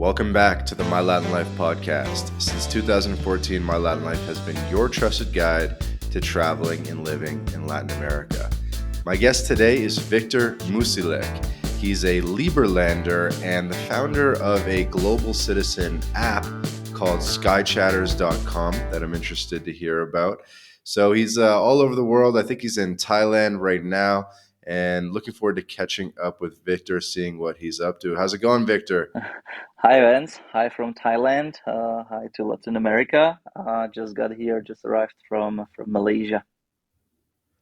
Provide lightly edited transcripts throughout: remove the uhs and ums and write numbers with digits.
Welcome back to the My Latin Life podcast. Since 2014, My Latin Life has been your trusted guide to traveling and living in Latin America. My guest today is Victor Musilek. He's a Liberlander and the founder of a global citizen app called Skychatters.com that I'm interested to hear about. So he's all over the world. I think he's in Thailand right now, and looking forward to catching up with Victor, seeing what he's up to. How's it going, Victor? Hi, Vance. Hi from Thailand. Hi to Latin America. Just got here, just arrived from Malaysia.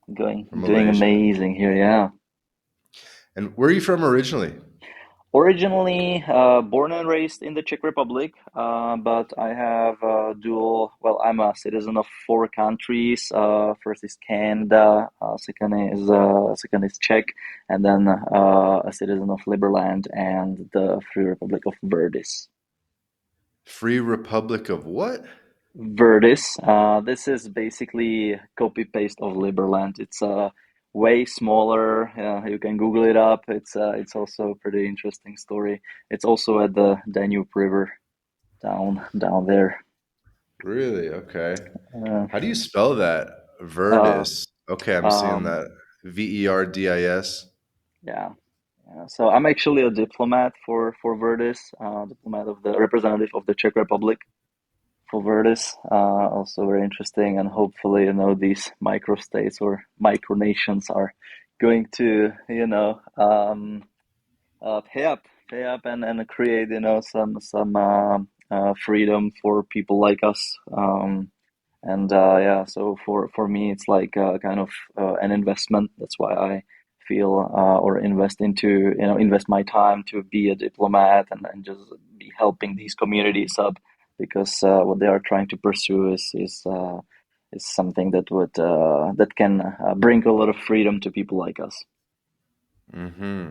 From Doing Malaysia. amazing here, yeah. And where are you from originally? Originally born and raised in the Czech Republic, but I have I'm a citizen of four countries. First is Canada, second is Czech, and then a citizen of Liberland and the Free Republic of Verdis. Free Republic of what? Verdis. This is basically copy paste of Liberland. It's way smaller. You can Google it up. It's also a pretty interesting story. It's also at the Danube River down there. Really? Okay. Uh, How do you spell that? uh, Verdis. Okay, I'm seeing um, that. Verdis. yeah. So I'm actually a diplomat for Verdis, diplomat of the representative of the Czech Republic for Verdis. Also very interesting, and hopefully, these microstates or micronations are going to, pay up and create, some freedom for people like us. So for me, it's like kind of an investment. That's why I feel or invest my time to be a diplomat and just be helping these communities up because what they are trying to pursue is something that can bring a lot of freedom to people like us. Mm-hmm.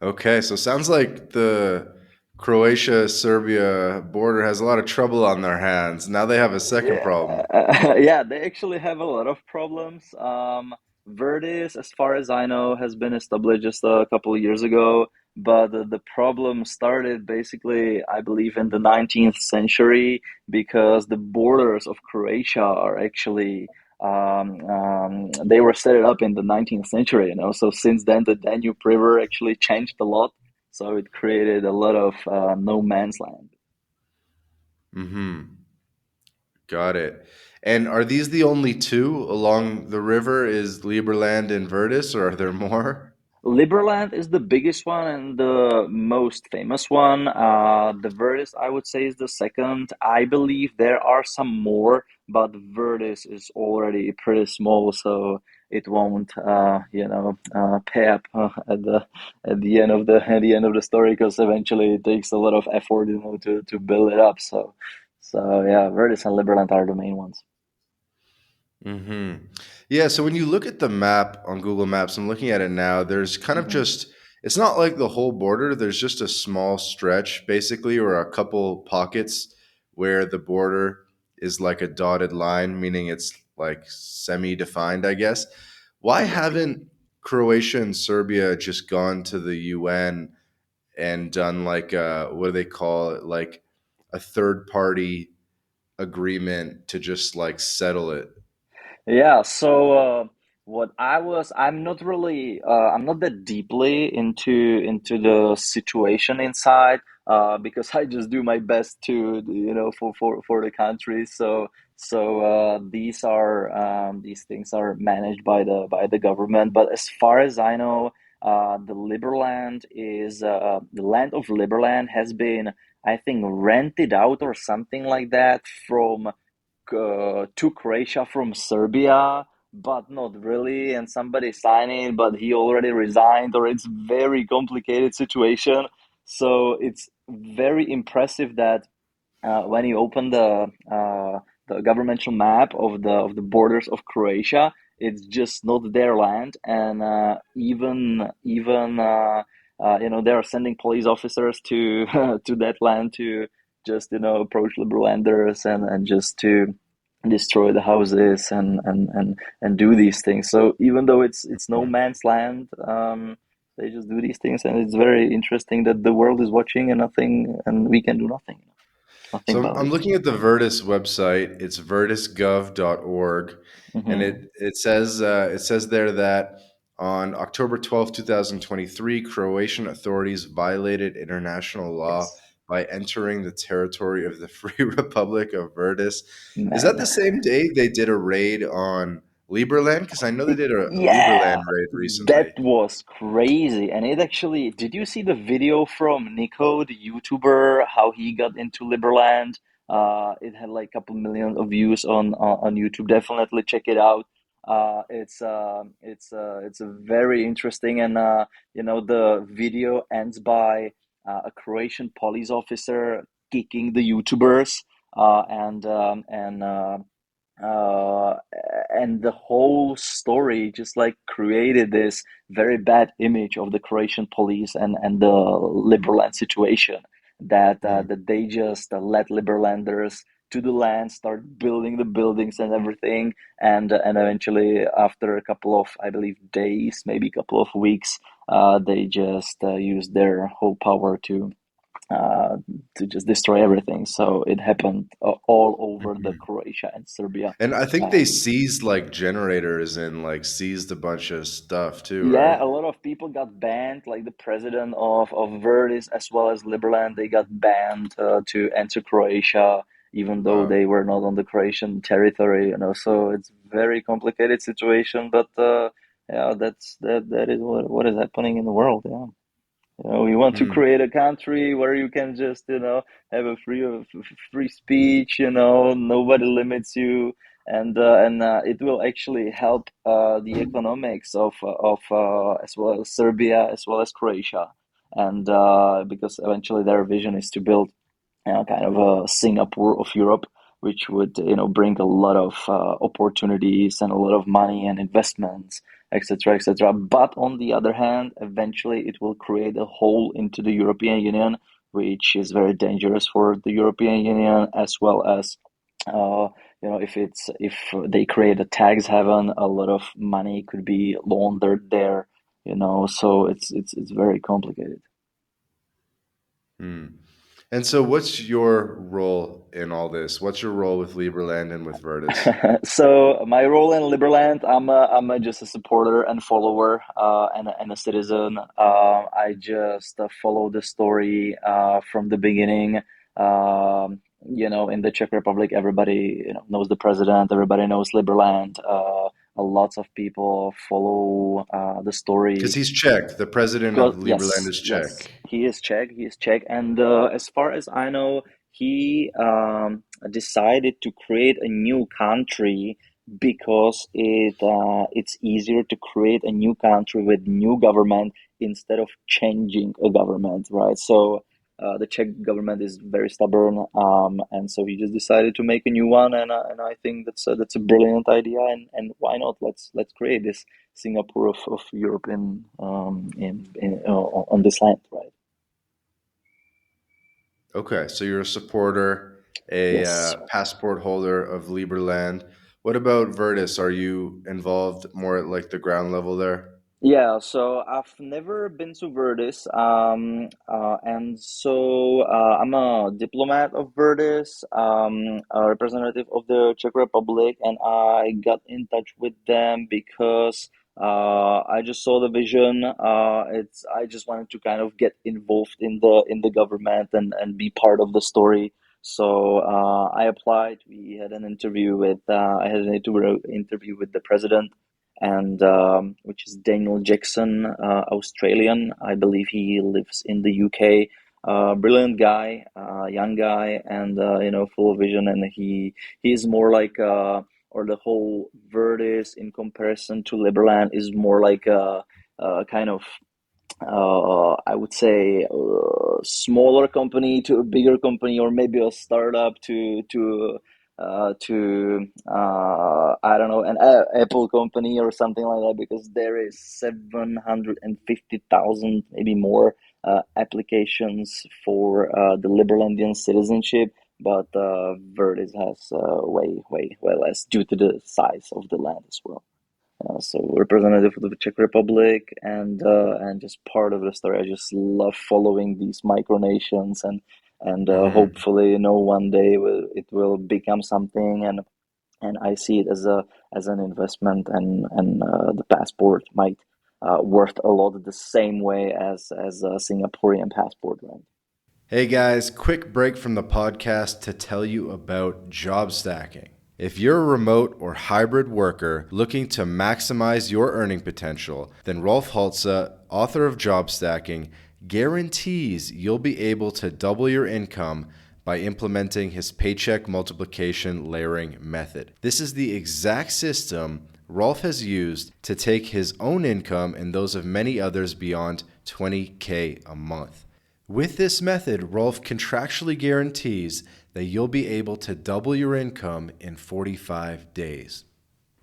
Okay, so sounds like the Croatia-Serbia border has a lot of trouble on their hands. Now they have a second problem. Yeah, they actually have a lot of problems. Verdis, as far as I know, has been established just a couple of years ago, but the problem started basically, I believe, in the 19th century because the borders of Croatia are actually they were set up in the 19th century, So since then, the Danube River actually changed a lot, so it created a lot of no man's land. Mm-hmm. Got it. And are these the only two along the river? Is Liberland and Verdis, or are there more? Liberland is the biggest one and the most famous one. The Verdis, I would say, is the second. I believe there are some more, but Verdis is already pretty small, so it won't, pay up at the end of the story because eventually it takes a lot of effort, to build it up. So yeah, Verdis and Liberland are the main ones. Mm-hmm. Yeah, so when you look at the map on Google Maps, I'm looking at it now, there's kind of Mhm. just, it's not like the whole border, there's just a small stretch, basically, or a couple pockets where the border is like a dotted line, meaning it's like semi-defined, I guess. Why Exactly. haven't Croatia and Serbia just gone to the UN and done like what do they call it, like a third party agreement to just like settle it? Yeah, so I'm not that deeply into the situation inside, because I just do my best to, for the country. So these things are managed by the government. But as far as I know, the land of Liberland has been, I think, rented out or something like that from to Croatia from Serbia, but not really. And somebody signed it, but he already resigned, or it's very complicated situation. So it's very impressive that when you open the governmental map of the borders of Croatia, it's just not their land, and they are sending police officers to to that land to just approach Liberlanders and just to destroy the houses and do these things. So even though it's no man's land, they just do these things, and it's very interesting that the world is watching and nothing, and we can do nothing, nothing So I'm, about I'm it. looking at the Verdis website. It's verdisgov.org, and Hmm. it says there that on October 12th, 2023, Croatian authorities violated international law Yes, by entering the territory of the Free Republic of Verdis. Is that man. the same day they did a raid on Liberland? Because I know they did a Yeah, Liberland raid that recently. was crazy. And it actually, did you see the video from Nico, the YouTuber, how he got into Liberland? It had like a couple million of views on YouTube. Definitely check it out. It's a very interesting, and the video ends by a Croatian police officer kicking the YouTubers, uh, and the whole story just like created this very bad image of the Croatian police and the Liberland situation, Hmm. that they just let Liberlanders to the land, start building the buildings and everything, and eventually after a couple of, I believe, days, maybe a couple of weeks, they just used their whole power uh, to just destroy everything. So it happened all over the Mhm. Croatia and Serbia. And I think they Um, seized like generators and like seized a bunch of stuff too, right? yeah, a lot of people got banned, like the president of Verdis as well as Liberland. They got banned to enter Croatia, even though Wow. they were not on the Croatian territory. So it's very complicated situation. But yeah, that is what is happening in the world. Yeah. We want to Hmm. create a country where you can just, have a free speech. Nobody limits you, and it will actually help the economics of as well as Serbia as well as Croatia, and because eventually their vision is to build, kind of a Singapore of Europe, which would, bring a lot of opportunities and a lot of money and investments, etc., etc. But on the other hand, eventually it will create a hole into the European Union, which is very dangerous for the European Union, as well as, if they create a tax haven, a lot of money could be laundered there. So it's very complicated. Hmm. And so, what's your role in all this? What's your role with Liberland and with Verdis? So my role in Liberland, I'm just a supporter and follower, and a citizen. I just follow the story from the beginning. In the Czech Republic, everybody knows the president. Everybody knows Liberland. Lots of people follow the Because story. he's Czech. The president of Because Liberland yes, is yes, Czech. he is Czech. He is Czech, and as far as I know, he decided to create a new country because it's easier to create a new country with new government instead of changing a government, right? So the Czech government is very stubborn, and so he just decided to make a new one, and I think that's a brilliant idea, and why not? Let's create this Singapore of Europe on this land, right? Okay, so you're a supporter, a Yes. passport holder of Liberland. What about Verdis? Are you involved more at like the ground level there? Yeah, so I've never been to Verdis, and so I'm a diplomat of Verdis, a representative of the Czech Republic, and I got in touch with them because I just saw the vision. I just wanted to kind of get involved in the government and be part of the story. So I applied. We had an interview with I had an interview with the president, and which is Daniel Jackson, Australian. I believe he lives in the UK. Brilliant guy, young guy, and full of vision. And he's more like, or the whole Verdis in comparison to Liberland is more like a kind of, I would say, smaller company to a bigger company, or maybe a startup to I don't know, an Apple company or something like that, because there is 750,000, maybe more, applications for the Liberlandian citizenship, but Verdes has way less due to the size of the land as well. So representative of the Czech Republic, and just part of the story. I just love following these micronations, and Hmm. hopefully, one day it will become something, and I see it as an investment, and the passport might worth a lot the same way as a Singaporean passport, right? Hey guys, quick break from the podcast to tell you about job stacking. If you're a remote or hybrid worker looking to maximize your earning potential, then Rolf Haltza, author of Job Stacking, guarantees you'll be able to double your income by implementing his paycheck multiplication layering method. This is the exact system Rolf has used to take his own income and those of many others beyond 20K a month. With this method, Rolf contractually guarantees that you'll be able to double your income in 45 days.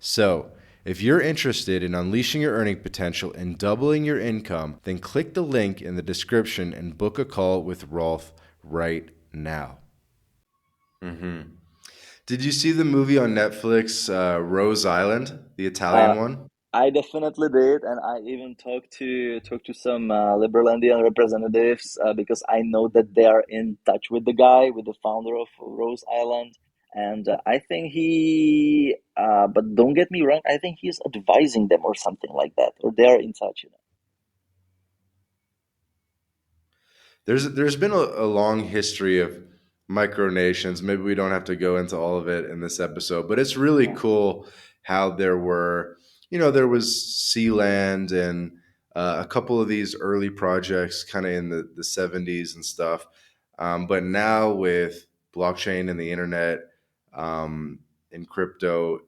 So, if you're interested in unleashing your earning potential and doubling your income, then click the link in the description and book a call with Rolf right now. Did you see the movie on Netflix, Rose Island, the Uh, Italian one? I definitely did, and I even talked to some Liberlandian representatives because I know that they are in touch with the guy, with the founder of Rose Island, and I think he. But don't get me wrong, I think he's advising them or something like that, or they are in touch. There's been a long history of micronations. Maybe we don't have to go into all of it in this episode, but it's really Yeah, cool how there was Sealand and a couple of these early projects kind of in the 70s and stuff. But now with blockchain and the internet and crypto,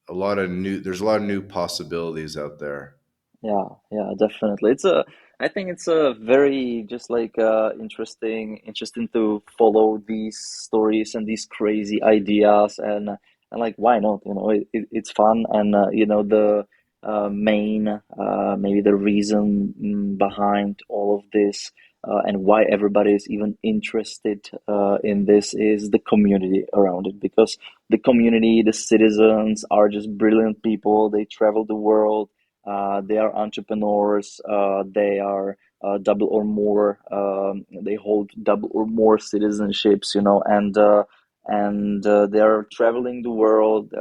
there's a lot of new possibilities out there. yeah, definitely. I think it's a very just like interesting to follow these stories and these crazy ideas, and like why not? It's fun, and the main maybe the reason behind all of this. And why everybody is even interested in this is the community around it, because the community, the citizens are just brilliant people. They travel the world, they are entrepreneurs. They are double or more. They hold double or more citizenships, and they are traveling the world.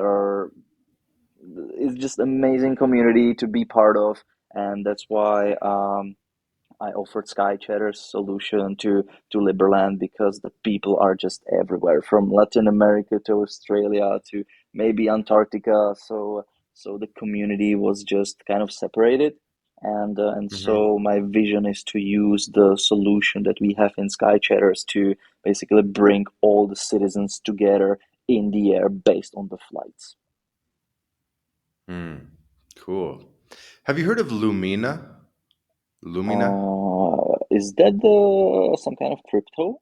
It's just amazing community to be part of, and that's why I offered Skychatters solution to Liberland, because the people are just everywhere, from Latin America to Australia to maybe Antarctica. So the community was just kind of separated, and Hmm. so my vision is to use the solution that we have in Skychatters to basically bring all the citizens together in the air based on the flights. Hmm. Cool. Have you heard of Lumina? Lumina? Is that the some kind of crypto?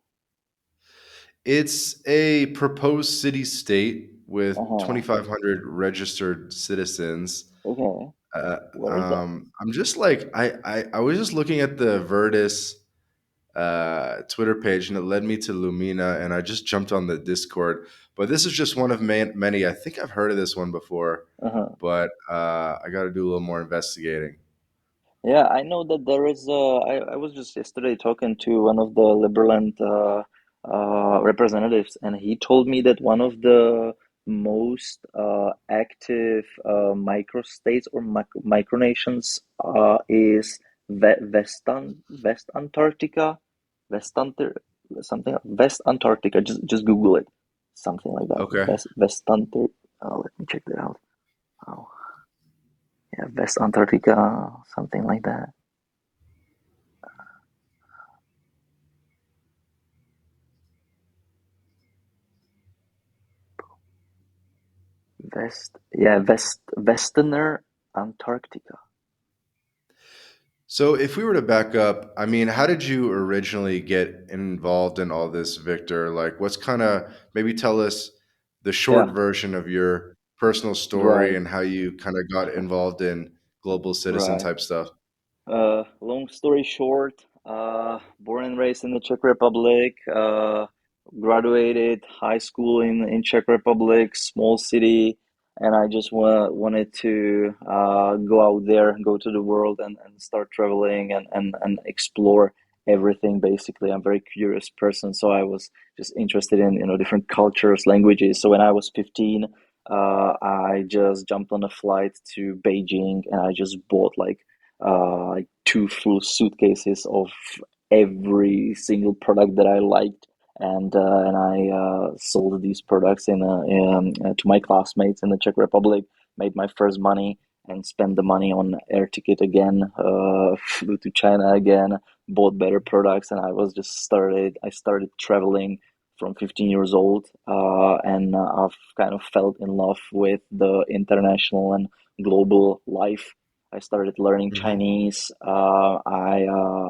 It's a proposed city state with Uh-huh. 2,500 registered citizens. Okay. Where is that? I'm just like I was just looking at the Verdis Twitter page, and it led me to Lumina, and I just jumped on the Discord. But this is just one of many. I think I've heard of this one before, Uh-huh. but I got to do a little more investigating. Yeah, I know that there is I was just yesterday talking to one of the Liberland representatives, and he told me that one of the most active microstates or micronations is West Antarctica, West Antar something West Antarctica. Just Google it, something like that. Okay. West Antar. Let me check that out. Oh, yeah, West Antarctica, something like that. Westerner Antarctica. So, if we were to back up, I mean, how did you originally get involved in all this, Victor? Like, what's kind of maybe tell us the short Yeah, version of your personal story right, and how you kind of got involved in global citizen right. type stuff? Long story short, born and raised in the Czech Republic, graduated high school in Czech Republic, small city, and I just wanted to go out there, go to the world, and start traveling and explore everything. Basically, I'm a very curious person, so I was just interested in different cultures, languages. So when I was 15, I just jumped on a flight to Beijing, and I just bought like two full suitcases of every single product that I liked, and I sold these products to my classmates in the Czech Republic. Made my first money and spent the money on air ticket again. Flew to China again, bought better products, and I started traveling from 15 years old, and I've kind of felt in love with the international and global life. I started learning Hmm. Chinese. I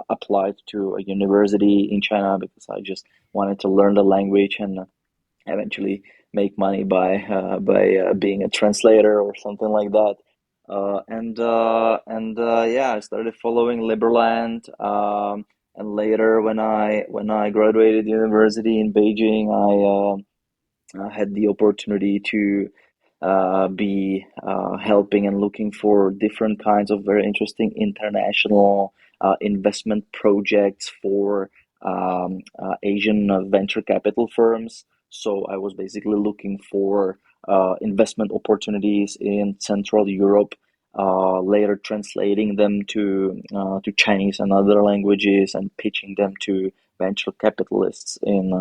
applied to a university in China because I just wanted to learn the language and eventually make money by being a translator or something like that. Yeah, I started following Liberland. And later, when I graduated university in Beijing, I had the opportunity to be helping and looking for different kinds of very interesting international investment projects for Asian venture capital firms. So I was basically looking for investment opportunities in Central Europe, later translating them to Chinese and other languages and pitching them to venture capitalists in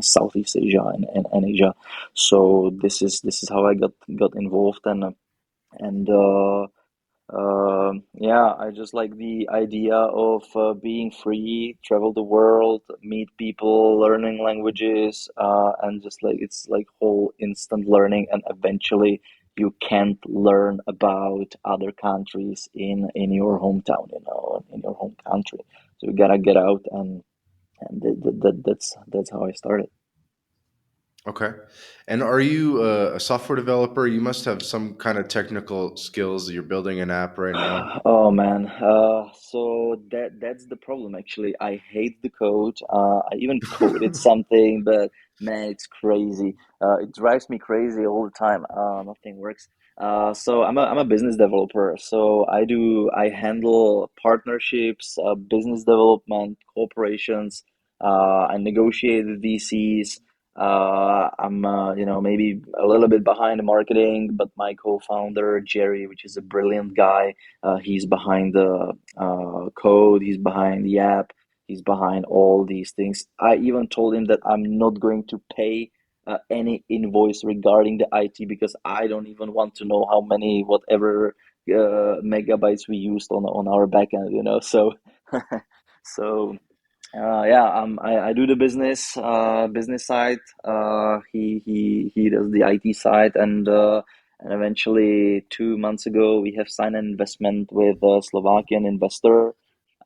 Southeast Asia and Asia. So this is how I got involved, and yeah, I just like the idea of being free, travel the world, meet people, learning languages, and just like it's like whole instant learning, and eventually you can't learn about other countries in your hometown, in your home country. So you gotta get out, and that's how I started. Okay. And are you a software developer? You must have some kind of technical skills. You're building an app right now. Oh man, so that's the problem actually. I hate the code. I even coded something, but man, it's crazy. It drives me crazy all the time. Nothing works. So I'm a business developer. So I handle partnerships, business development, corporations. I negotiate with VCs. I'm maybe a little bit behind the marketing, but my co-founder Jerry, which is a brilliant guy, he's behind the code, he's behind the app, he's behind all these things. I even told him that I'm not going to pay any invoice regarding the IT because I don't even want to know how many whatever megabytes we used on our backend, So, so yeah, I do the business side. He does the IT side, and eventually 2 months ago we have signed an investment with a Slovakian investor,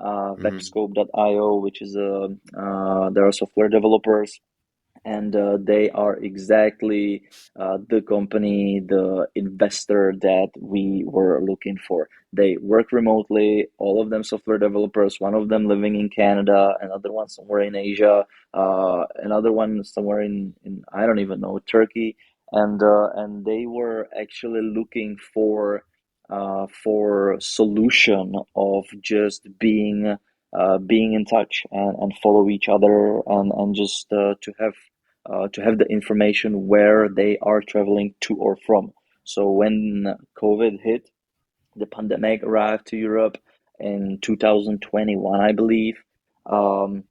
Hmm. Webscope.io, which is there are software developers, and they are exactly the company, the investor that we were looking for. They work remotely, all of them software developers, one of them living in Canada, another one somewhere in Asia, another one somewhere in I don't even know, Turkey. And they were actually looking for solution of just being in touch and follow each other, and just to have the information where they are traveling to or from. So when COVID hit, the pandemic arrived to Europe in 2021, I believe. Um,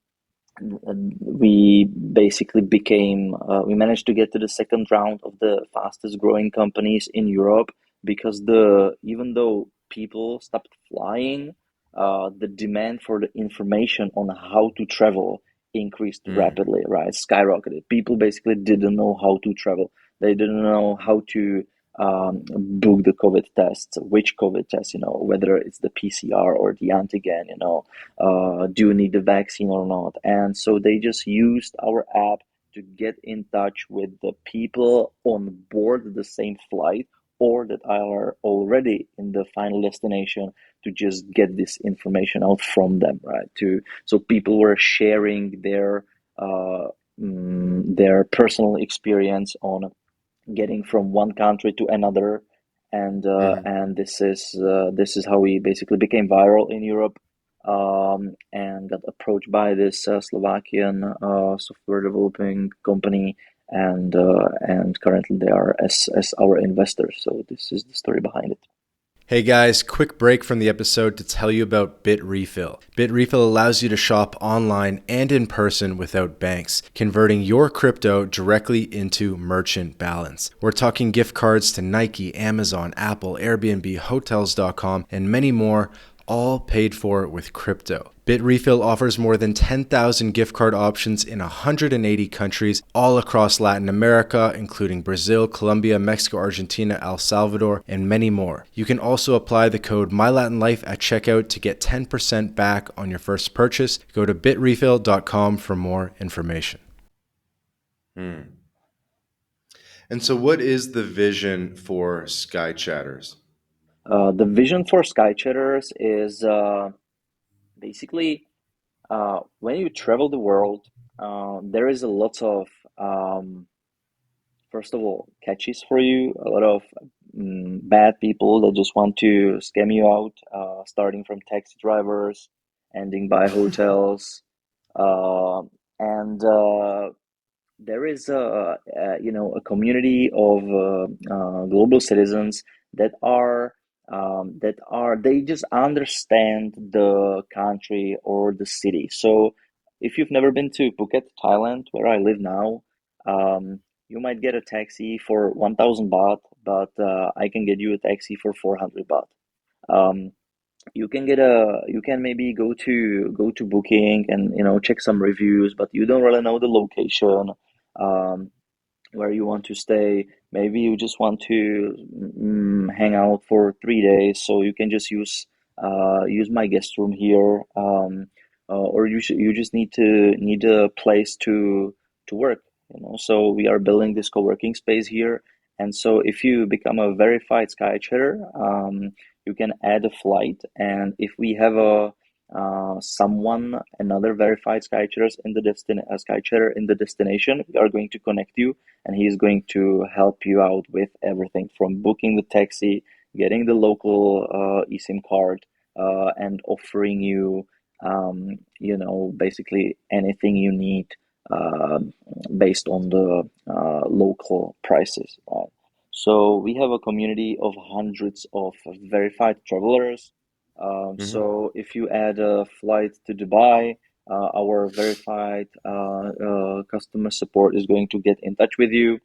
we basically we managed to get to the second round of the fastest growing companies in Europe because the even though people stopped flying, the demand for the information on how to travel increased Mm. rapidly, right? Skyrocketed. People basically didn't know how to travel. They didn't know how to book the COVID tests, which COVID test, whether it's the PCR or the antigen, do you need the vaccine or not? And so they just used our app to get in touch with the people on board the same flight or that are already in the final destination to just get this information out from them, right? So people were sharing their personal experience getting from one country to another, Hmm. and this is how we basically became viral in Europe, and got approached by this Slovakian software developing company, and currently they are as our investors. So this is the story behind it. Hey guys, quick break from the episode to tell you about BitRefill. BitRefill allows you to shop online and in person without banks, converting your crypto directly into merchant balance. We're talking gift cards to Nike, Amazon, Apple, Airbnb, Hotels.com, and many more, all paid for with crypto. BitRefill offers more than 10,000 gift card options in 180 countries all across Latin America, including Brazil, Colombia, Mexico, Argentina, El Salvador, and many more. You can also apply the code MyLatinLife at checkout to get 10% back on your first purchase. Go to bitrefill.com for more information. And so, what is the vision for Skychatters? The vision for Skychatters is basically when you travel the world, there is a lot of um, first of all, catches for you. A lot of bad people that just want to scam you out, starting from taxi drivers, ending by hotels, uh, and there is a community of global citizens that are they just understand the country or the city. So if you've never been to Phuket, Thailand, where I live now, you might get a taxi for 1,000 baht, but I can get you a taxi for 400 baht. Um, you can maybe go to booking and check some reviews, but you don't really know the location, um, where you want to stay. Maybe you just want to hang out for 3 days, so you can just use my guest room here, or you just need a place to work. So we are building this co-working space here, and so if you become a verified Skychatter, you can add a flight, and if we have another verified Skychatter in the destination, we are going to connect you, and he's going to help you out with everything from booking the taxi, getting the local eSIM card, and offering you, basically anything you need, um based on the local prices, right? So we have a community of hundreds of verified travelers. Mm-hmm. So if you add a flight to Dubai, our verified customer support is going to get in touch with you,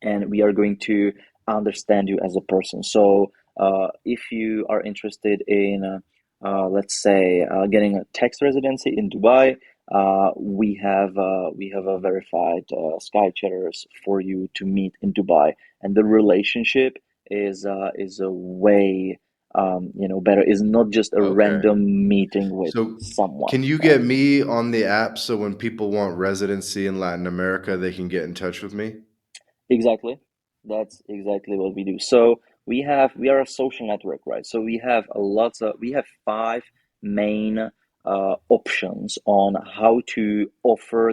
and we are going to understand you as a person. So if you are interested in, let's say, getting a tax residency in Dubai, we have a verified Skychatters for you to meet in Dubai, and the relationship is a way better. Is not just a Okay. random meeting with So, someone, can you right? get me on the app so when people want residency in Latin America, they can get in touch with me? Exactly. That's exactly what we do. So we are a social network, right? So we have five main options on how to offer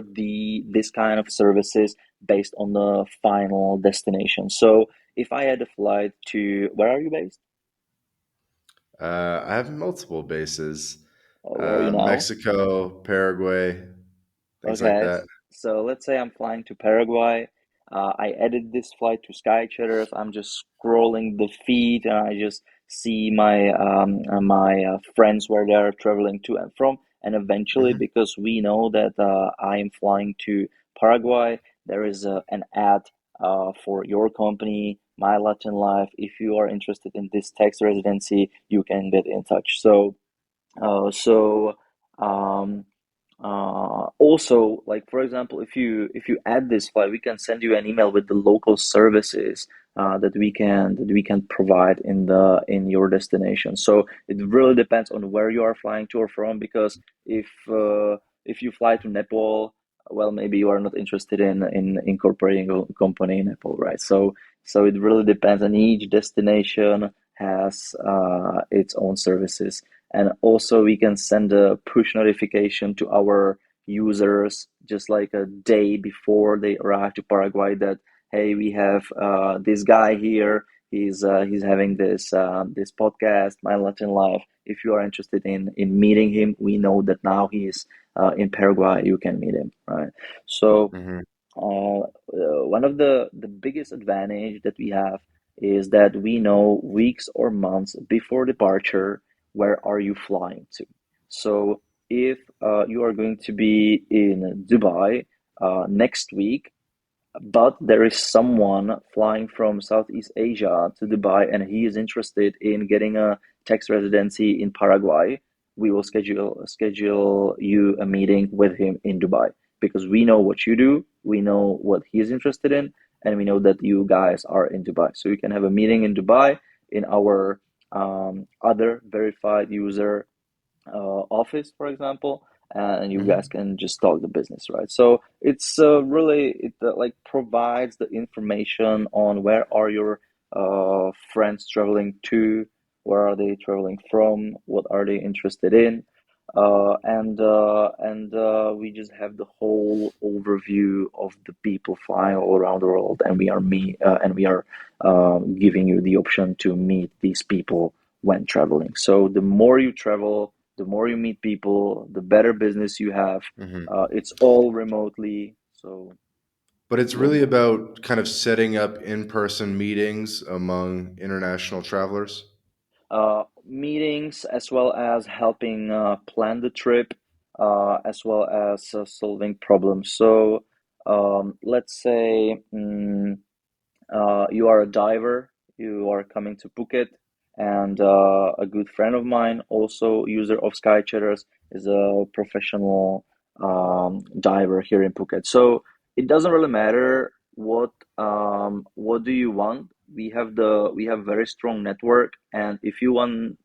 this kind of services based on the final destination. So if I had a flight to, where are you based? I have multiple bases: Or where are you now? Mexico, Paraguay, things like Okay, that. so let's say I'm flying to Paraguay. I added this flight to Skychatters. I'm just scrolling the feed, and I just see my friends where they are traveling to and from. And eventually, Hmm. because we know that I am flying to Paraguay, there is an ad for your company, My Latin Life. If you are interested in this tax residency, you can get in touch. So um, also, like for example, if you add this file, we can send you an email with the local services that we can provide in your destination. So it really depends on where you are flying to or from, because if you fly to Nepal, well, maybe you are not interested in incorporating a company in Nepal, right? So it really depends, and each destination has its own services. And also we can send a push notification to our users just like a day before they arrive to Paraguay, that hey, we have this guy here. He's having this podcast, My Latin Life. If you are interested in meeting him, we know that now he is in Paraguay. You can meet him, right? So Hmm. one of the biggest advantage that we have is that we know weeks or months before departure where are you flying to. So if you are going to be in Dubai next week, but there is someone flying from Southeast Asia to Dubai and he is interested in getting a tax residency in Paraguay. We will schedule you a meeting with him in Dubai because we know what you do, we know what he is interested in, and we know that you guys are in Dubai. So you can have a meeting in Dubai in our other verified user office, for example, and you guys Hmm. can just talk the business, right? So it's really it like provides the information on where are your friends traveling to, where are they traveling from, what are they interested in, and we just have the whole overview of the people flying all around the world, and we are giving you the option to meet these people when traveling. So the more you travel, the more you meet people, the better business you have. Hmm. It's all remotely, so But it's you'll really be about kind of setting up in-person meetings among international travelers. meetings as well as helping plan the trip, as well as solving problems. So let's say you are a diver, you are coming to Phuket, and a good friend of mine, also user of Skychatters, is a professional diver here in Phuket. So it doesn't really matter what do you want. We have very strong network, and if you want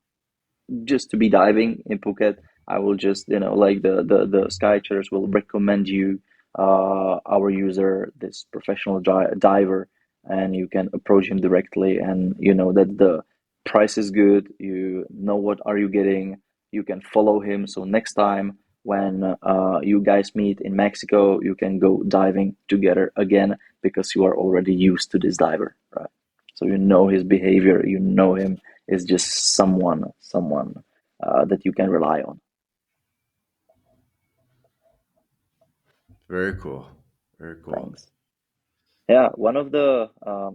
just to be diving in Phuket, I will just, like the Skychatters will recommend you our user, this professional diver, and you can approach him directly, and you know that the price is good. You know what are you getting. You can follow him. So next time when you guys meet in Mexico, you can go diving together again because you are already used to this diver, right? So you know his behavior. You know him is just someone that you can rely on. Very cool. Very cool. Thanks. Yeah, one of the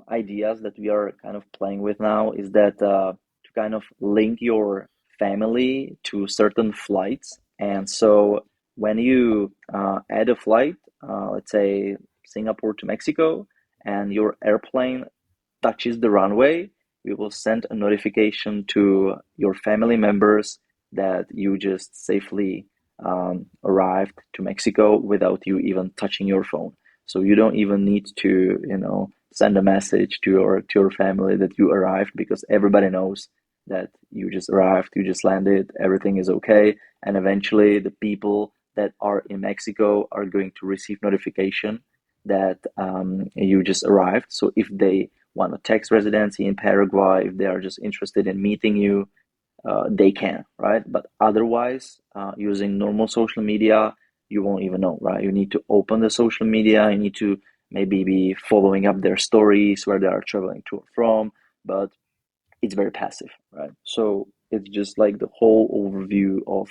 ideas that we are kind of playing with now is that to kind of link your family to certain flights. And so when you add a flight, let's say Singapore to Mexico, and your airplane touches the runway, we will send a notification to your family members that you just safely arrived to Mexico without you even touching your phone. So you don't even need to, send a message to your family that you arrived because everybody knows that you just arrived, you just landed, everything is okay, and eventually the people that are in Mexico are going to receive notification that you just arrived. So if they want a tax residency in Paraguay, if they are just interested in meeting you, they can, right? But otherwise, using normal social media, you won't even know, right? You need to open the social media, you need to maybe be following up their stories where they are traveling to or from, but it's very passive, right? So it's just like the whole overview of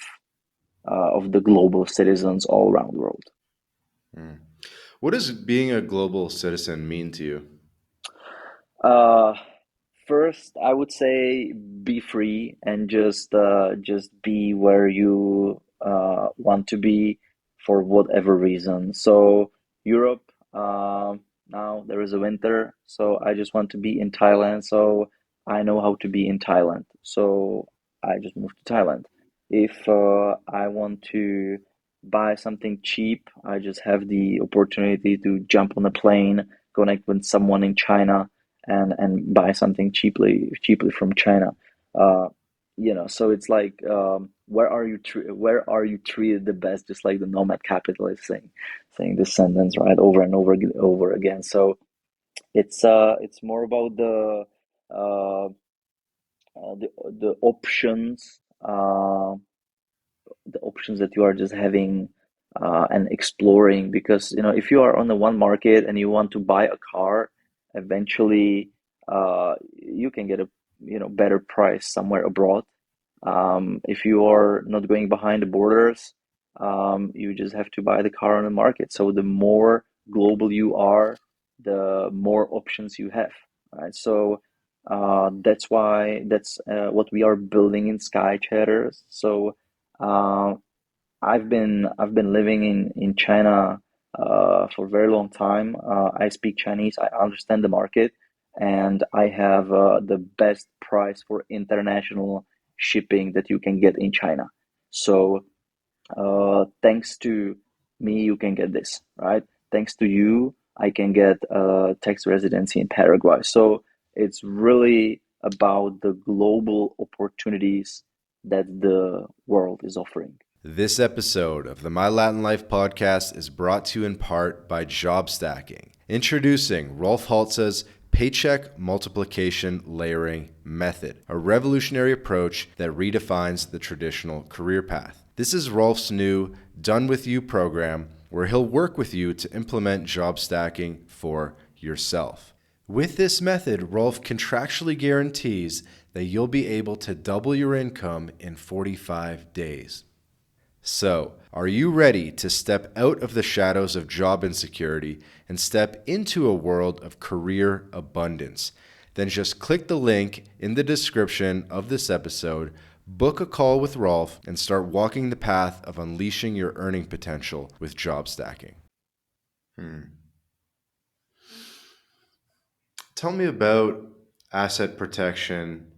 the global citizens all around the world. Mm. What does being a global citizen mean to you? Uh, First, I would say be free and just be where you want to be for whatever reason. So Europe, now there is a winter, so I just want to be in Thailand. So I know how to be in Thailand. So I just moved to Thailand. If I want to buy something cheap, I just have the opportunity to jump on a plane, connect with someone in China and buy something cheaply from China. Uh, so it's like where are you treated the best? Just like the nomad capitalist saying this sentence right over and over again. So it's more about uh, the options that you are just having and exploring. Because if you are on the one market and you want to buy a car, eventually you can get a better price somewhere abroad. If you are not going behind the borders, you just have to buy the car on the market. So the more global you are, the more options you have, right? So that's what we are building in Skychatters. So uh, I've been living in China for a very long time. I speak Chinese. I understand the market, and I have the best price for international shipping that you can get in China. So thanks to me, you can get this, right? Thanks to you, I can get tax residency in Paraguay. So it's really about the global opportunities that the world is offering. This episode of the My Latin Life podcast is brought to you in part by Job Stacking. Introducing Rolf Haltze's Paycheck Multiplication Layering Method, a revolutionary approach that redefines the traditional career path. This is Rolf's new Done With You program, where he'll work with you to implement job stacking for yourself. With this method, Rolf contractually guarantees that you'll be able to double your income in 45 days. So, are you ready to step out of the shadows of job insecurity and step into a world of career abundance? Then just click the link in the description of this episode, book a call with Rolf, and start walking the path of unleashing your earning potential with job stacking. Tell me about asset protection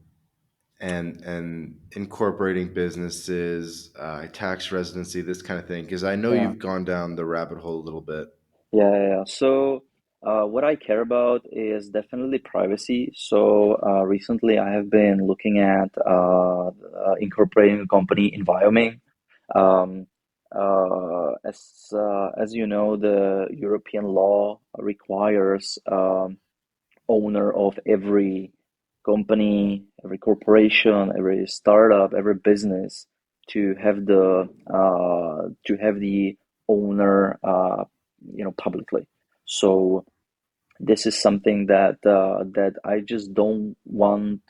and incorporating businesses, tax residency, this kind of thing, because I know Yeah. you've gone down the rabbit hole a little bit. Yeah. So, what I care about is definitely privacy. So, recently I have been looking at incorporating a company in Wyoming. Um, as you know, the European law requires owner of every company, every corporation, every startup, every business to have the owner, publicly. So this is something that I just don't want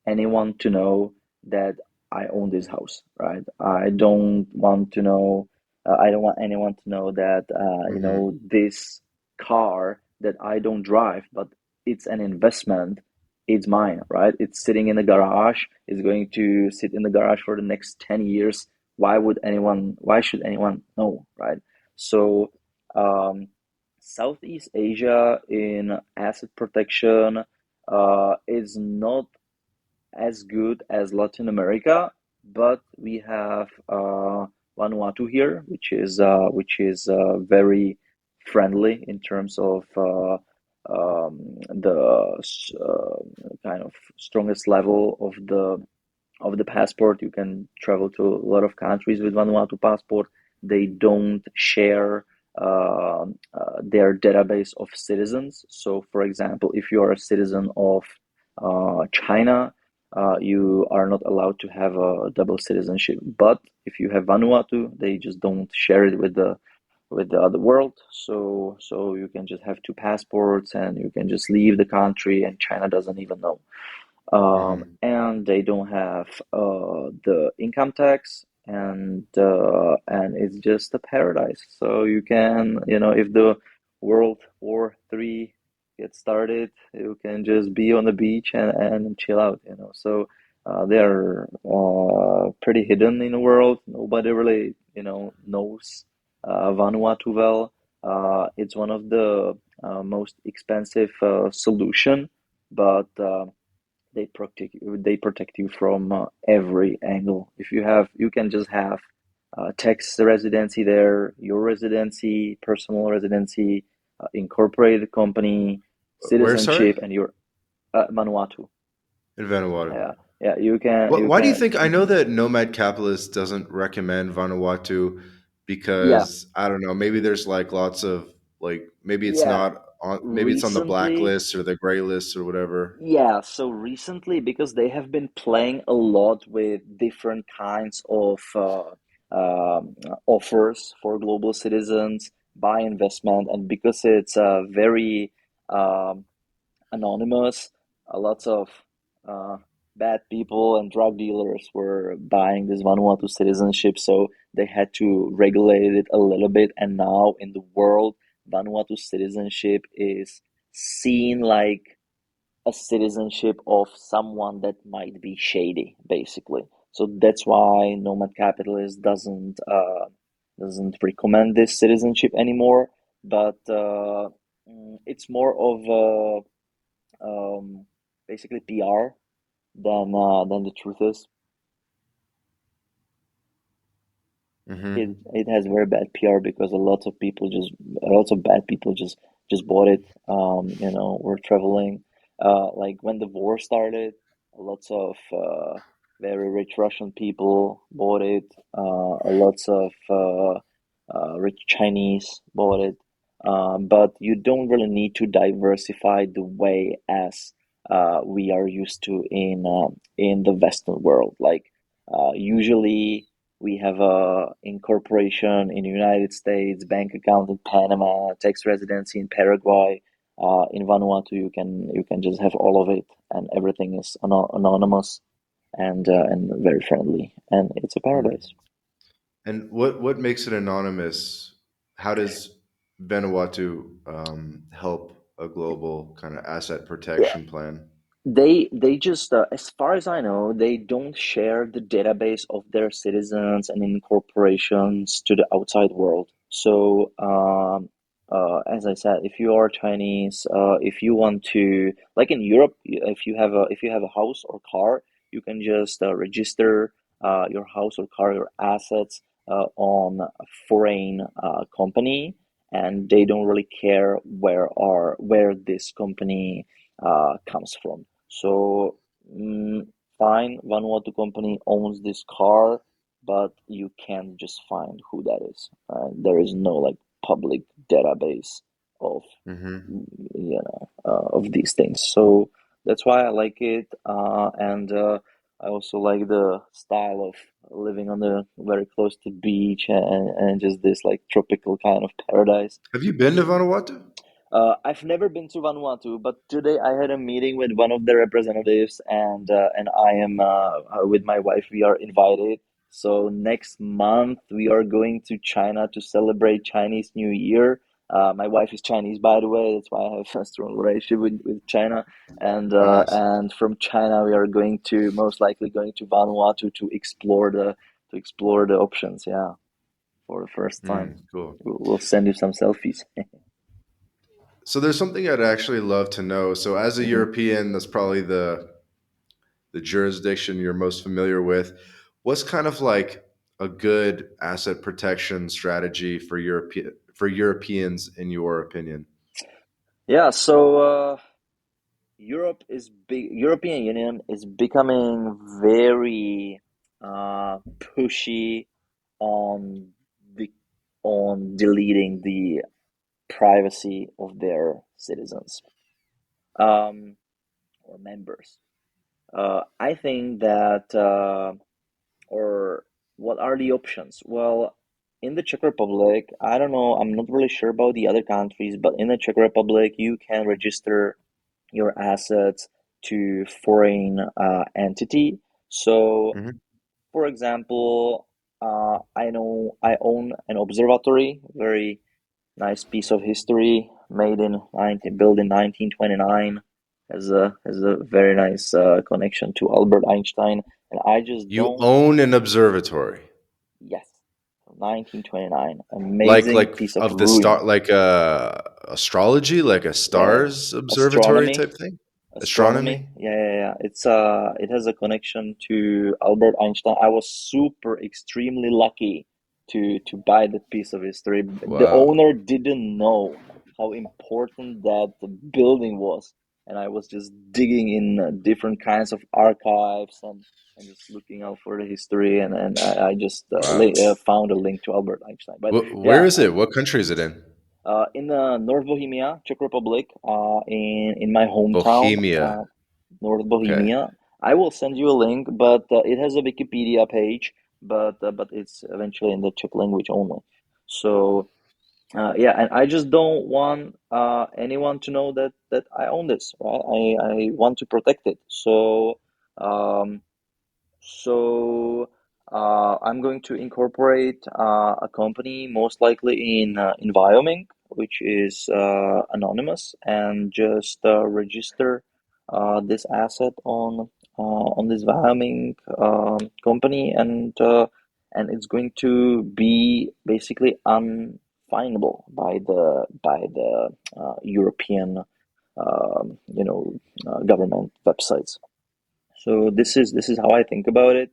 anyone to know that I own this house, right? I don't want anyone to know that Mm-hmm. this car that I don't drive, but it's an investment. It's mine, right? It's sitting in the garage. It's going to sit in the garage for the next 10 years. Why should anyone know, right? So, um, Southeast Asia in asset protection is not as good as Latin America, but we have Vanuatu here, which is very friendly in terms of the kind of strongest level of the passport. You can travel to a lot of countries with Vanuatu passport. They don't share their database of citizens. So, for example, if you are a citizen of China, you are not allowed to have a double citizenship. But if you have Vanuatu, they just don't share it with the other world. So you can just have two passports and you can just leave the country, and China doesn't even know. Mm-hmm. And they don't have the income tax, and it's just a paradise. So you can, if the World War III gets started, you can just be on the beach and chill out. So they're pretty hidden in the world. Nobody really, knows Vanuatu well. It's one of the most expensive solution, but they protect you from every angle. If you can just have tax residency there, your residency, personal residency, incorporated company, Where, sorry? citizenship, and your Vanuatu. In Vanuatu. Yeah, yeah. You can, you Why do you can. think? I know that Nomad Capitalist doesn't recommend Vanuatu Yeah, because I don't know. Maybe there's like lots of like maybe it's yeah. not on. Maybe it's on the Recently, blacklist or the gray list or whatever. Yeah, so recently, because they have been playing a lot with different kinds of offers for global citizens by investment, and because it's very um, anonymous, lots of uh, bad people and drug dealers were buying this Vanuatu citizenship, so they had to regulate it a little bit. And now in the world, Vanuatu citizenship is seen like a citizenship of someone that might be shady, basically. So that's why Nomad Capitalist doesn't recommend this citizenship anymore. But it's more of basically PR than the truth is. Mm-hmm. It has very bad PR because lots of bad people just bought it. We're traveling. Like when the war started, lots of very rich Russian people bought it. Lots of rich Chinese bought it. But you don't really need to diversify the way as we are used to in the Western world. Like usually we have a incorporation in the United States, bank account in Panama, tax residency in Paraguay. In Vanuatu, you can just have all of it, and everything is anonymous and very friendly, and it's a paradise. And what makes it anonymous? How does Vanuatu help a global kind of asset Yeah, protection plan? they just, as far as I know, they don't share the database of their citizens and incorporations to the outside world. So, as I said, if you are Chinese, if you want to, like in Europe, if you have a house or car, you can just register your house or car, your assets on a foreign company, and they don't really care where this company comes from. So, fine, Vanuatu company owns this car, but you can't just find who that is. There is no like public database of Mm-hmm. of these things. So that's why I like it, and I also like the style of living on the very close to beach and just this like tropical kind of paradise. Have you been to Vanuatu? I've never been to Vanuatu, but today I had a meeting with one of the representatives, and I am with my wife. We are invited. So next month we are going to China to celebrate Chinese New Year. My wife is Chinese, by the way. That's why I have a strong relationship with China. And Oh, nice. from China we are going to most likely going to Vanuatu to explore the options. Yeah, for the first time. Cool. We'll send you some selfies. So there's something I'd actually love to know. So as a hmm European, that's probably the jurisdiction you're most familiar with. What's kind of like a good asset protection strategy for Europeans in your opinion? Yeah, so European Union is becoming very pushy on the on deleting the privacy of their citizens or members. I think that or what are the options? Well, in the Czech Republic, I don't know, I'm not really sure about the other countries, but in the Czech Republic, you can register your assets to foreign entity. So, Hmm. for example, I know I own an observatory, very nice piece of history, built in 1929, has a very nice connection to Albert Einstein, and I just You don't. own an observatory, Yes, 1929, amazing like piece of of the ruin. star, like astrology, like a Yeah, yeah. stars observatory Astronomy. type thing, Astronomy. astronomy. Yeah, yeah, yeah. It has a connection to Albert Einstein. I was super extremely lucky to buy that piece of history. The Wow. owner didn't know how important that building was, and I was just digging in different kinds of archives and just looking out for the history, and I just Wow. found a link to Albert Einstein. But Where yeah, is it? What country is it in? in North Bohemia, Czech Republic, in my hometown, Bohemia. North Okay. Bohemia. I will send you a link, but it has a Wikipedia page. but it's eventually in the Czech language only. So yeah, and I just don't want anyone to know that I own this, right? I want to protect it. Um, so I'm going to incorporate a company most likely in Wyoming, which is anonymous, and just register this asset on this Wyoming company, and it's going to be basically unfindable by the European government websites. So this is how I think about it.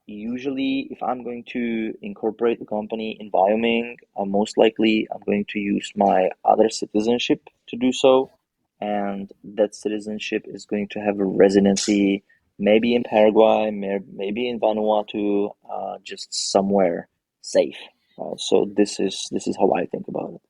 Usually, if I'm going to incorporate the company in Wyoming, most likely I'm going to use my other citizenship to do so, and that citizenship is going to have a residency, maybe in Paraguay, maybe in Vanuatu, just somewhere safe. So this is how I think about it.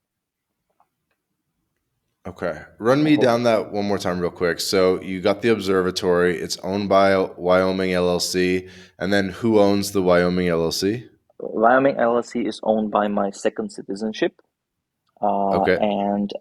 Okay. Run I me hope down that one more time real quick. So you got the observatory, it's owned by Wyoming LLC, and then who owns the Wyoming LLC? Wyoming LLC is owned by my second citizenship, Okay. and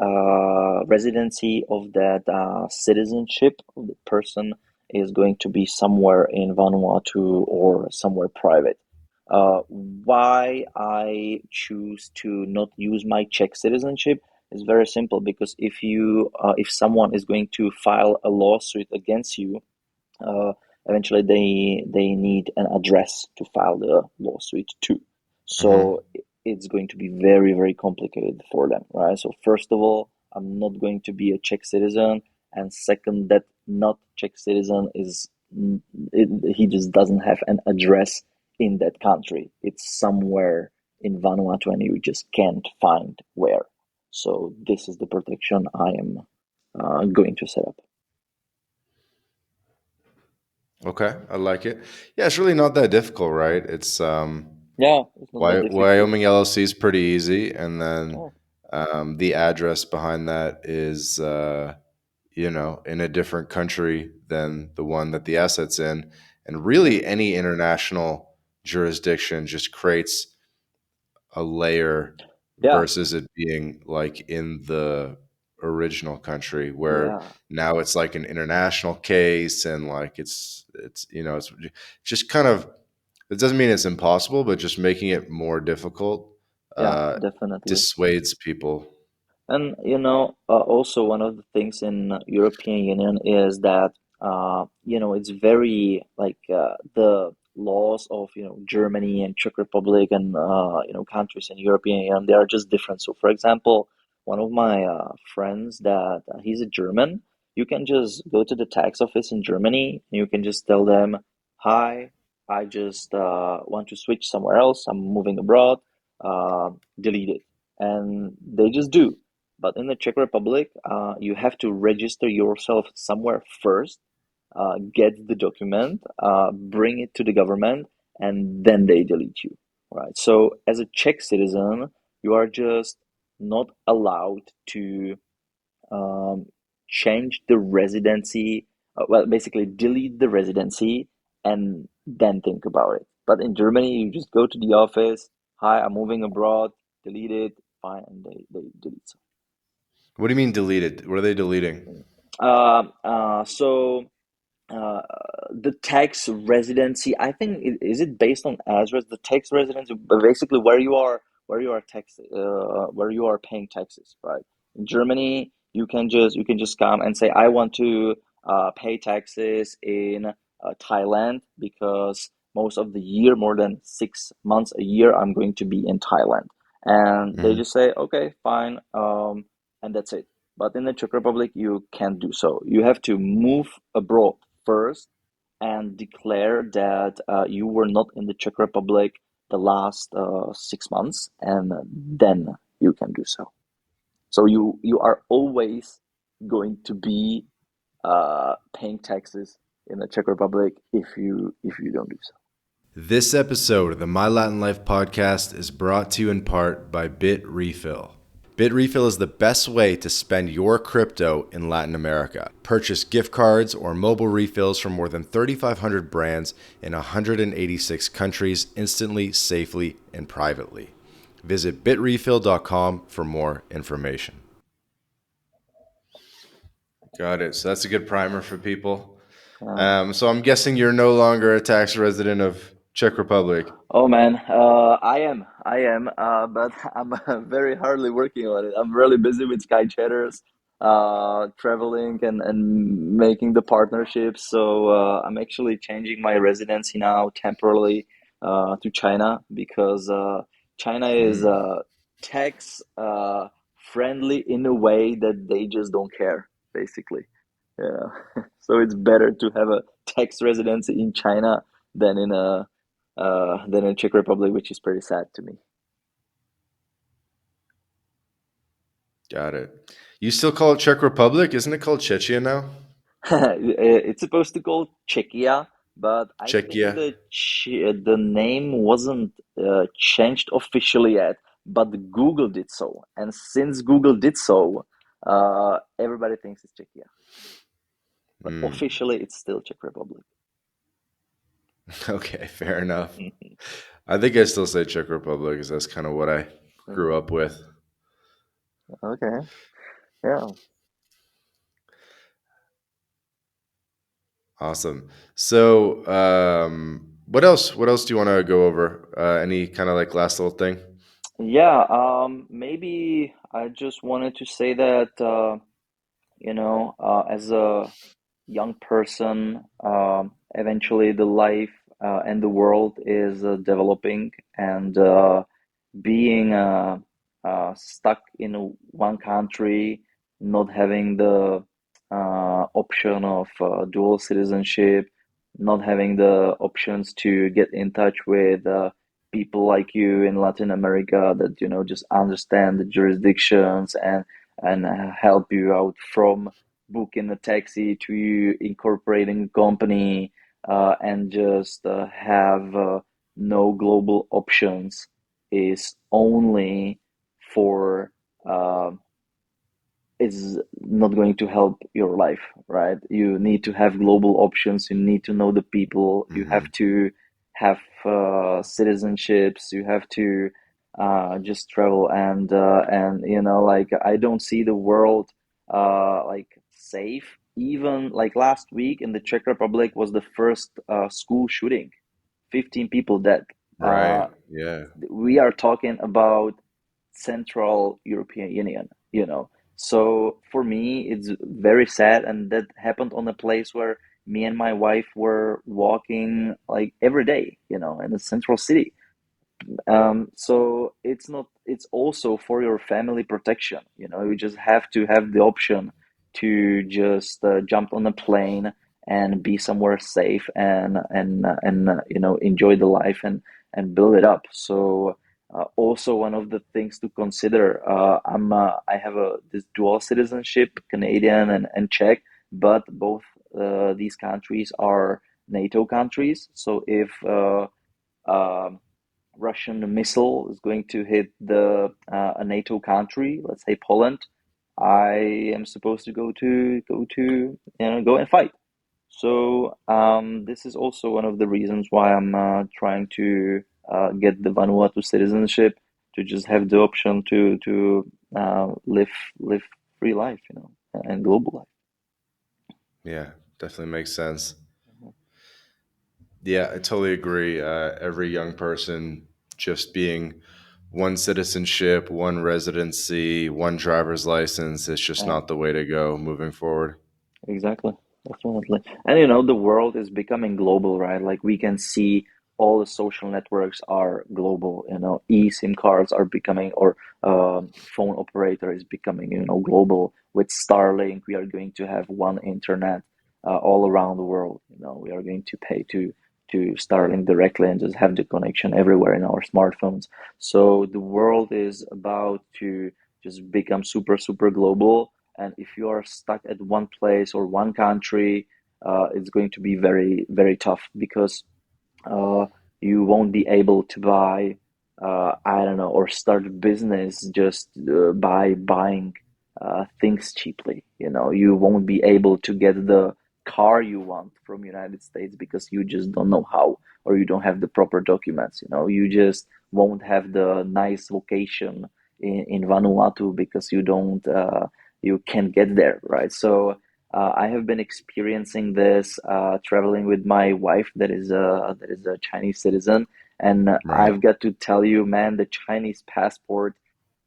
residency of that citizenship of the person is going to be somewhere in Vanuatu or somewhere private. Why I choose to not use my Czech citizenship is very simple, because if someone is going to file a lawsuit against you, uh, eventually they need an address to file the lawsuit to. Hmm. So it's going to be very, very complicated for them, right? So first of all, I'm not going to be a Czech citizen, and second, that not Czech citizen is he just doesn't have an address in that country. It's somewhere in Vanuatu, and you just can't find where. So this is the protection I am going to set up. Okay. I like it. Yeah, it's really not that difficult, right? It's Yeah, it's not that difficult. Wyoming LLC is pretty easy, and then Oh, the address behind that is in a different country than the one that the asset's in, and yeah. really any international jurisdiction just creates a layer Yeah, versus it being like in the original country where yeah, now it's like an international case and like it's just kind of, it doesn't mean it's impossible, but just making it more difficult yeah, uh, definitely. dissuades people. And also one of the things in European Union is that it's very like the laws of Germany and Czech Republic and countries in European Union, they are just different. So, for example, one of my friends that he's a German, you can just go to the tax office in Germany and you can just tell them, "Hi, I just want to switch somewhere else. I'm moving abroad. Delete it," and they just do. But in the Czech Republic, you have to register yourself somewhere first, get the document, bring it to the government, and then they delete you, right? So as a Czech citizen, you are just not allowed to um, change the residency. Well, basically delete the residency and then think about it. But in Germany, you just go to the office. Hi, I'm moving abroad. Delete it. Fine, and they delete. What do you mean deleted? What are they deleting? So uh, the tax residency, I think, is it based on address? The tax residency, basically where you are paying taxes, right? In Germany, you can just come and say, I want to pay taxes in Thailand, because most of the year, more than 6 months a year, I'm going to be in Thailand, and they Mhm. just say, okay, fine, and that's it. But in the Czech Republic, you can't do so. You have to move abroad first and declare that you were not in the Czech Republic the last 6 months, and then you can do so. So you are always going to be paying taxes in the Czech Republic if you don't do so. This episode of the My Latin Life podcast is brought to you in part by Bit Refill. Bitrefill is the best way to spend your crypto in Latin America. Purchase gift cards or mobile refills from more than 3,500 brands in 186 countries instantly, safely, and privately. Visit bitrefill.com for more information. Got it. So that's a good primer for people. So I'm guessing you're no longer a tax resident of Czech Republic. Oh man, but I'm very hardly working on it. I'm really busy with Skychatters, traveling and making the partnerships. So I'm actually changing my residency now temporarily to China because China is Mm, tax friendly in a way that they just don't care, basically. Yeah. So it's better to have a tax residency in China than in a than in Czech Republic, which is pretty sad to me. got it. You still call it Czech Republic? Isn't it called Czechia now? It's supposed to call Czechia, but I think Czechia. the name wasn't changed officially yet, but Google did so. And since Google did so, everybody thinks it's Czechia. But Mm. officially, it's still Czech Republic. Okay, fair enough. I think I still say Czech Republic because that's kind of what I grew up with. Okay, yeah. Awesome. So, what else? What else do you want to go over? Any kind of like last little thing? Yeah, maybe I just wanted to say that, as a young person, eventually the life and the world is developing, and being stuck in one country, not having the option of dual citizenship, not having the options to get in touch with people like you in Latin America that just understand the jurisdictions and help you out from booking a taxi to you incorporating a company and just have no global options is only for uh, is not going to help your life, right? You need to have global options. You need to know the people. You have Hmm. to have citizenships. You have to just travel and like I don't see the world like safe. Even like last week in the Czech Republic was the first school shooting, 15 people dead. Right. Yeah. We are talking about Central European Union, you know. So for me, it's very sad, and that happened on a place where me and my wife were walking like every day, in the central city. So it's not, it's also for your family protection. You just have to have the option to just jump on a plane and be somewhere safe and enjoy the life and build it up. So also one of the things to consider, I have this dual citizenship, Canadian and Czech, but both these countries are NATO countries. So if um Russian missile is going to hit a NATO country, let's say Poland, I am supposed to go and fight. So this is also one of the reasons why I'm trying to get the Vanuatu citizenship, to just have the option to live free life, and global life. Yeah. Definitely makes sense. Yeah, I totally agree. Every young person just being one citizenship, one residency, one driver's license, it's just Yeah. not the way to go moving forward. Exactly. Definitely. And the world is becoming global, right? Like we can see all the social networks are global, eSIM cards are becoming, or phone operator is becoming, global. With Starlink, we are going to have one internet all around the world. We are going to pay to Starlink directly and just have the connection everywhere in our smartphones. So the world is about to just become super, super global, and if you are stuck at one place or one country, it's going to be very, very tough because uh, you won't be able to buy. I don't know, or start a business just by buying things cheaply. You know, you won't be able to get the car you want from United States because you just don't know how, or you don't have the proper documents. You know, you just won't have the nice location in Vanuatu because you can't get there, right? So I have been experiencing this traveling with my wife that is a Chinese citizen, and Right. I've got to tell you, man, the Chinese passport,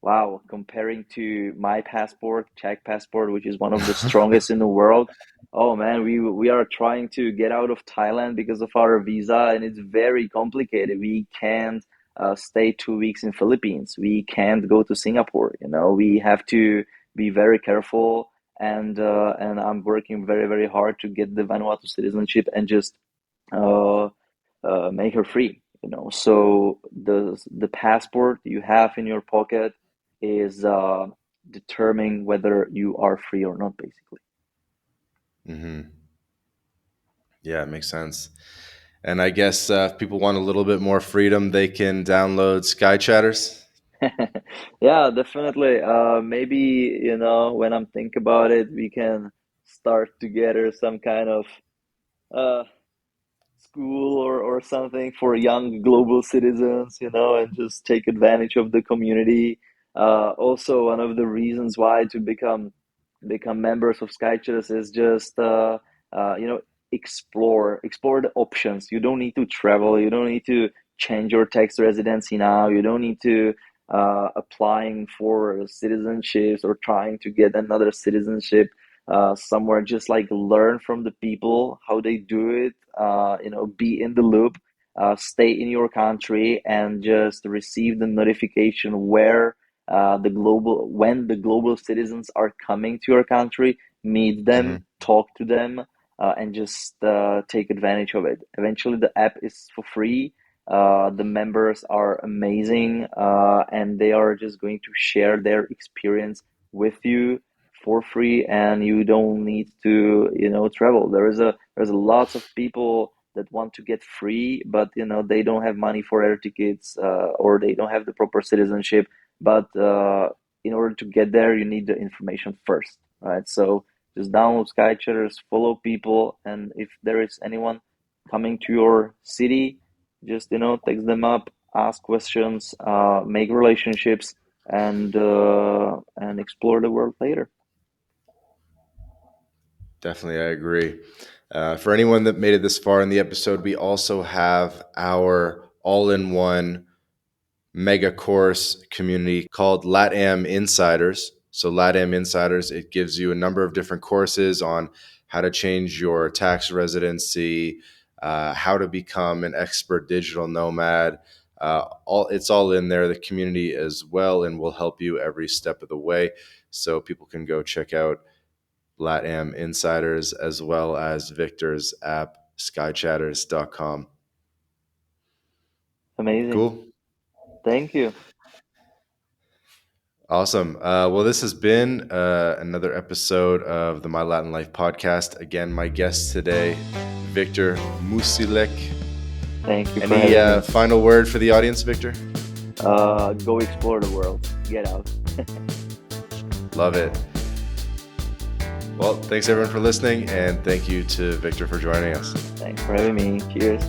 wow, comparing to my passport, Czech passport, which is one of the strongest in the world. Oh man, we are trying to get out of Thailand because of our visa, and it's very complicated. We can't stay 2 weeks in Philippines. We can't go to Singapore. You know, we have to be very careful. And I'm working very, very hard to get the Vanuatu citizenship and just uh, make her free. You know, so the passport you have in your pocket is determining whether you are free or not, basically. Hmm. Yeah, it makes sense. And I guess if people want a little bit more freedom, they can download Skychatters. Yeah, definitely. Maybe, when I'm think about it, we can start together some kind of uh, school or something for young global citizens, and just take advantage of the community. Also, one of the reasons why to become members of Skychatters is just you know explore the options. You don't need to travel. You don't need to change your tax residency now. You don't need to applying for citizenships or trying to get another citizenship somewhere. Just like learn from the people how they do it, be in the loop, stay in your country and just receive the notification when the global citizens are coming to your country, meet them, Hmm. talk to them, and just take advantage of it. Eventually the app is for free. The members are amazing, and they are just going to share their experience with you for free, and you don't need to travel. There's a lots of people that want to get free, but they don't have money for air tickets, or they don't have the proper citizenship. But in order to get there, you need the information first, right? So just download Skychatters, follow people, and if there is anyone coming to your city, just text them up, ask questions, make relationships, and explore the world later. Definitely, I agree. For anyone that made it this far in the episode, we also have our all in one mega course community called LatAm Insiders. So, LatAm Insiders, it gives you a number of different courses on how to change your tax residency, how to become an expert digital nomad. It's all in there, the community as well, and will help you every step of the way. So, people can go check out LatAm Insiders as well as Victor's app, skychatters.com. Amazing. Cool. Thank you. Awesome. Well, this has been another episode of the My Latin Life podcast. Again, my guest today, Victor Musilek. Thank you for Any having me. final word for the audience, Victor? Go explore the world. Get out. Love it. Well, thanks everyone for listening, and thank you to Victor for joining us. Thanks for having me. Cheers.